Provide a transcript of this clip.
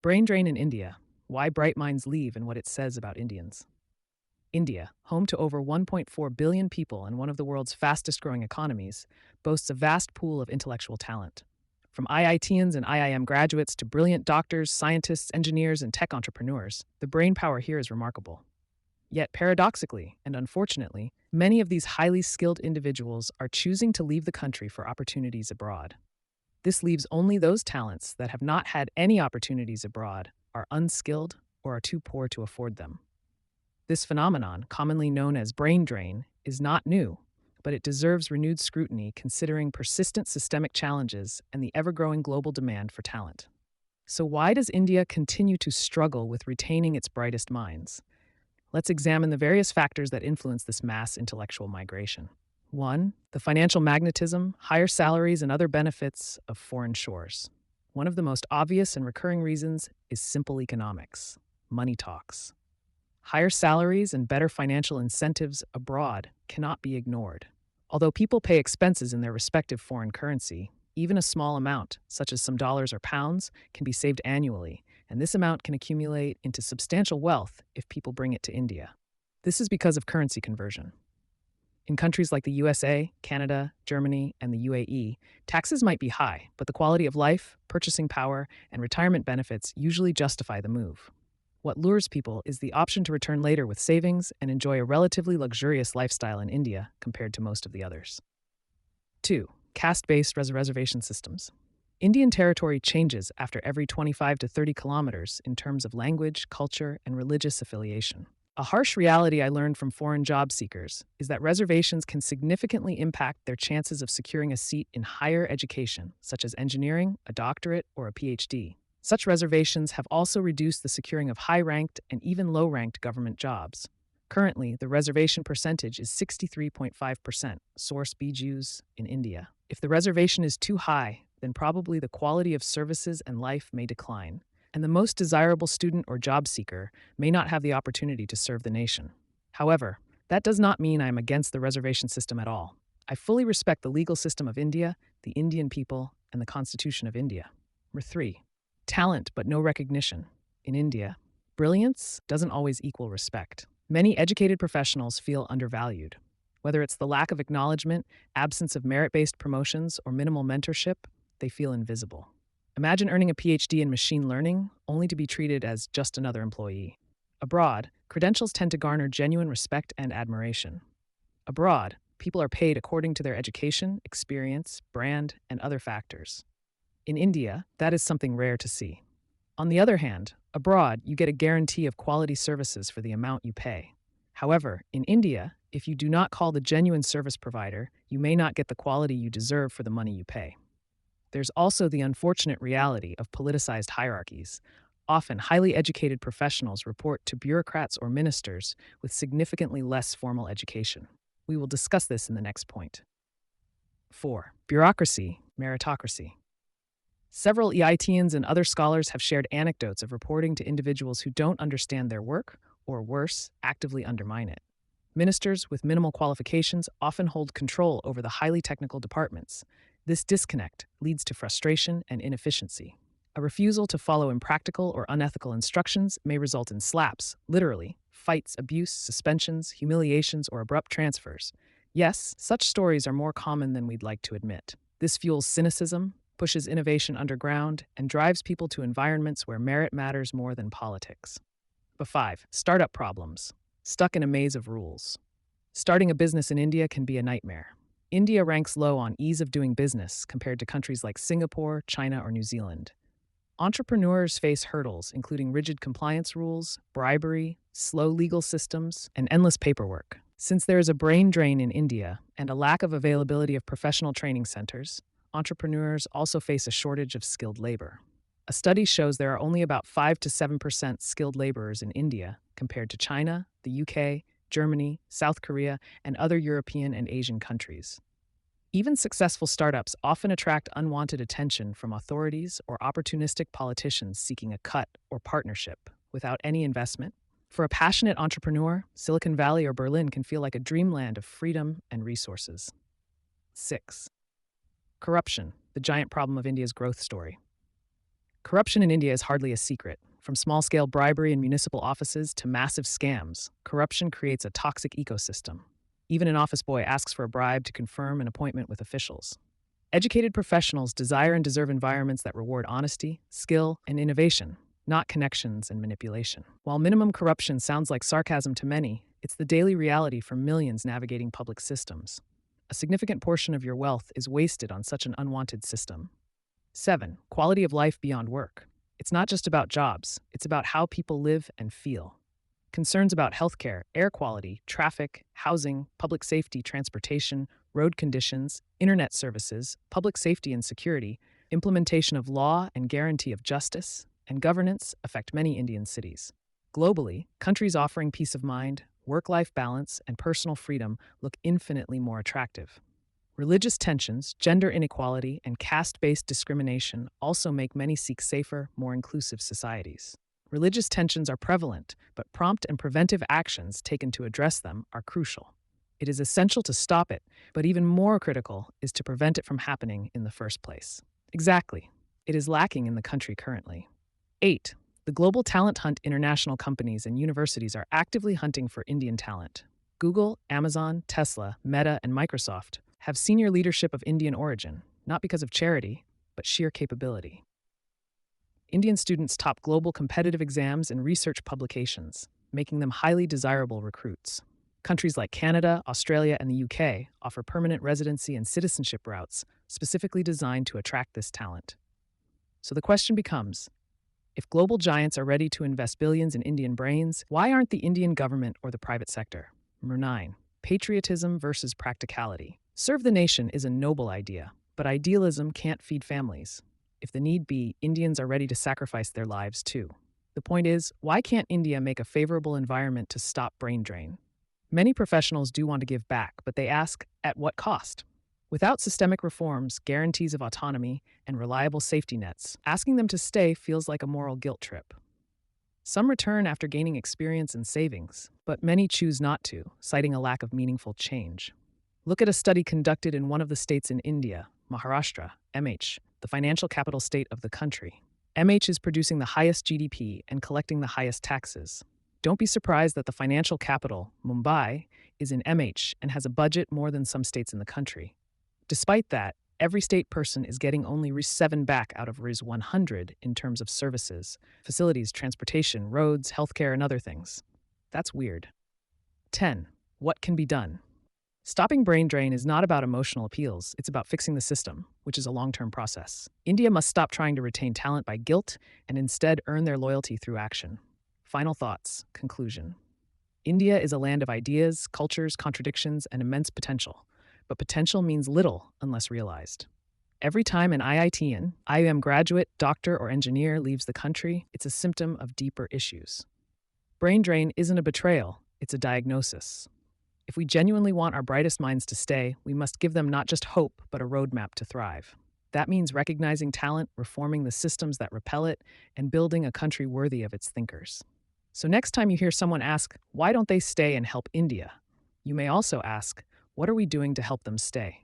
Brain drain in India. Why bright minds leave and what it says about Indians. India, home to over 1.4 billion people and one of the world's fastest growing economies, boasts a vast pool of intellectual talent. From IITians and IIM graduates to brilliant doctors, scientists, engineers, and tech entrepreneurs, the brain power here is remarkable. Yet, paradoxically and unfortunately, many of these highly skilled individuals are choosing to leave the country for opportunities abroad. This leaves only those talents that have not had any opportunities abroad, are unskilled, or are too poor to afford them. This phenomenon, commonly known as brain drain, is not new, but it deserves renewed scrutiny considering persistent systemic challenges and the ever-growing global demand for talent. So why does India continue to struggle with retaining its brightest minds? Let's examine the various factors that influence this mass intellectual migration. 1. The financial magnetism, higher salaries, and other benefits of foreign shores. One of the most obvious and recurring reasons is simple economics. Money talks. Higher salaries and better financial incentives abroad cannot be ignored. Although people pay expenses in their respective foreign currency, even a small amount, such as some dollars or pounds, can be saved annually, and this amount can accumulate into substantial wealth if people bring it to India. This is because of currency conversion. In countries like the USA, Canada, Germany, and the UAE, taxes might be high, but the quality of life, purchasing power, and retirement benefits usually justify the move. What lures people is the option to return later with savings and enjoy a relatively luxurious lifestyle in India compared to most of the others. 2. Caste-based reservation systems. Indian territory changes after every 25 to 30 kilometers in terms of language, culture, and religious affiliation. A harsh reality I learned from foreign job seekers is that reservations can significantly impact their chances of securing a seat in higher education, such as engineering, a doctorate, or a PhD. Such reservations have also reduced the securing of high-ranked and even low-ranked government jobs. Currently, the reservation percentage is 63.5%, source BJUs in India. If the reservation is too high, then probably the quality of services and life may decline, and the most desirable student or job seeker may not have the opportunity to serve the nation. However, that does not mean I am against the reservation system at all. I fully respect the legal system of India, the Indian people, and the Constitution of India. Number 3. Talent but no recognition. In India, brilliance doesn't always equal respect. Many educated professionals feel undervalued. Whether it's the lack of acknowledgement, absence of merit-based promotions, or minimal mentorship, they feel invisible. Imagine earning a PhD in machine learning only to be treated as just another employee. Abroad, credentials tend to garner genuine respect and admiration. Abroad, people are paid according to their education, experience, brand, and other factors. In India, that is something rare to see. On the other hand, abroad, you get a guarantee of quality services for the amount you pay. However, in India, if you do not call the genuine service provider, you may not get the quality you deserve for the money you pay. There's also the unfortunate reality of politicized hierarchies. Often, highly educated professionals report to bureaucrats or ministers with significantly less formal education. We will discuss this in the next point. 4. Bureaucracy, meritocracy. Several EITians and other scholars have shared anecdotes of reporting to individuals who don't understand their work, or worse, actively undermine it. Ministers with minimal qualifications often hold control over the highly technical departments. This disconnect leads to frustration and inefficiency. A refusal to follow impractical or unethical instructions may result in slaps, literally, fights, abuse, suspensions, humiliations, or abrupt transfers. Yes, such stories are more common than we'd like to admit. This fuels cynicism, pushes innovation underground, and drives people to environments where merit matters more than politics. But 5. Startup problems. Stuck in a maze of rules. Starting a business in India can be a nightmare. India ranks low on ease of doing business compared to countries like Singapore, China, or New Zealand. Entrepreneurs face hurdles including rigid compliance rules, bribery, slow legal systems, and endless paperwork. Since there is a brain drain in India and a lack of availability of professional training centers, entrepreneurs also face a shortage of skilled labor. A study shows there are only about 5 to 7% skilled laborers in India compared to China, the UK, Germany, South Korea, and other European and Asian countries. Even successful startups often attract unwanted attention from authorities or opportunistic politicians seeking a cut or partnership without any investment. For a passionate entrepreneur, Silicon Valley or Berlin can feel like a dreamland of freedom and resources. 6. Corruption, the giant problem of India's growth story. Corruption in India is hardly a secret. From small scale bribery in municipal offices to massive scams, corruption creates a toxic ecosystem. Even an office boy asks for a bribe to confirm an appointment with officials. Educated professionals desire and deserve environments that reward honesty, skill, and innovation, not connections and manipulation. While minimum corruption sounds like sarcasm to many, it's the daily reality for millions navigating public systems. A significant portion of your wealth is wasted on such an unwanted system. 7. Quality of life beyond work. It's not just about jobs, it's about how people live and feel. Concerns about healthcare, air quality, traffic, housing, public safety, transportation, road conditions, internet services, public safety and security, implementation of law and guarantee of justice, and governance affect many Indian cities. Globally, countries offering peace of mind, work-life balance, and personal freedom look infinitely more attractive. Religious tensions, gender inequality, and caste-based discrimination also make many seek safer, more inclusive societies. Religious tensions are prevalent, but prompt and preventive actions taken to address them are crucial. It is essential to stop it, but even more critical is to prevent it from happening in the first place. Exactly. It is lacking in the country currently. 8. The global talent hunt. International companies and universities are actively hunting for Indian talent. Google, Amazon, Tesla, Meta, and Microsoft have senior leadership of Indian origin, not because of charity, but sheer capability. Indian students top global competitive exams and research publications, making them highly desirable recruits. Countries like Canada, Australia, and the UK offer permanent residency and citizenship routes specifically designed to attract this talent. So the question becomes, if global giants are ready to invest billions in Indian brains, why aren't the Indian government or the private sector? Number 9. Patriotism versus practicality. Serve the nation is a noble idea, but idealism can't feed families. If the need be, Indians are ready to sacrifice their lives too. The point is, why can't India make a favorable environment to stop brain drain? Many professionals do want to give back, but they ask, at what cost? Without systemic reforms, guarantees of autonomy, and reliable safety nets, asking them to stay feels like a moral guilt trip. Some return after gaining experience and savings, but many choose not to, citing a lack of meaningful change. Look at a study conducted in one of the states in India, Maharashtra, MH, the financial capital state of the country. MH is producing the highest GDP and collecting the highest taxes. Don't be surprised that the financial capital, Mumbai, is in MH and has a budget more than some states in the country. Despite that, every state person is getting only Rs 7 back out of Rs 100 in terms of services, facilities, transportation, roads, healthcare, and other things. That's weird. 10. What can be done? Stopping brain drain is not about emotional appeals, it's about fixing the system, which is a long-term process. India must stop trying to retain talent by guilt and instead earn their loyalty through action. Final thoughts. Conclusion. India is a land of ideas, cultures, contradictions, and immense potential. But potential means little unless realized. Every time an IIM graduate, doctor, or engineer leaves the country, it's a symptom of deeper issues. Brain drain isn't a betrayal, it's a diagnosis. If we genuinely want our brightest minds to stay, we must give them not just hope, but a roadmap to thrive. That means recognizing talent, reforming the systems that repel it, and building a country worthy of its thinkers. So next time you hear someone ask, why don't they stay and help India? You may also ask, what are we doing to help them stay?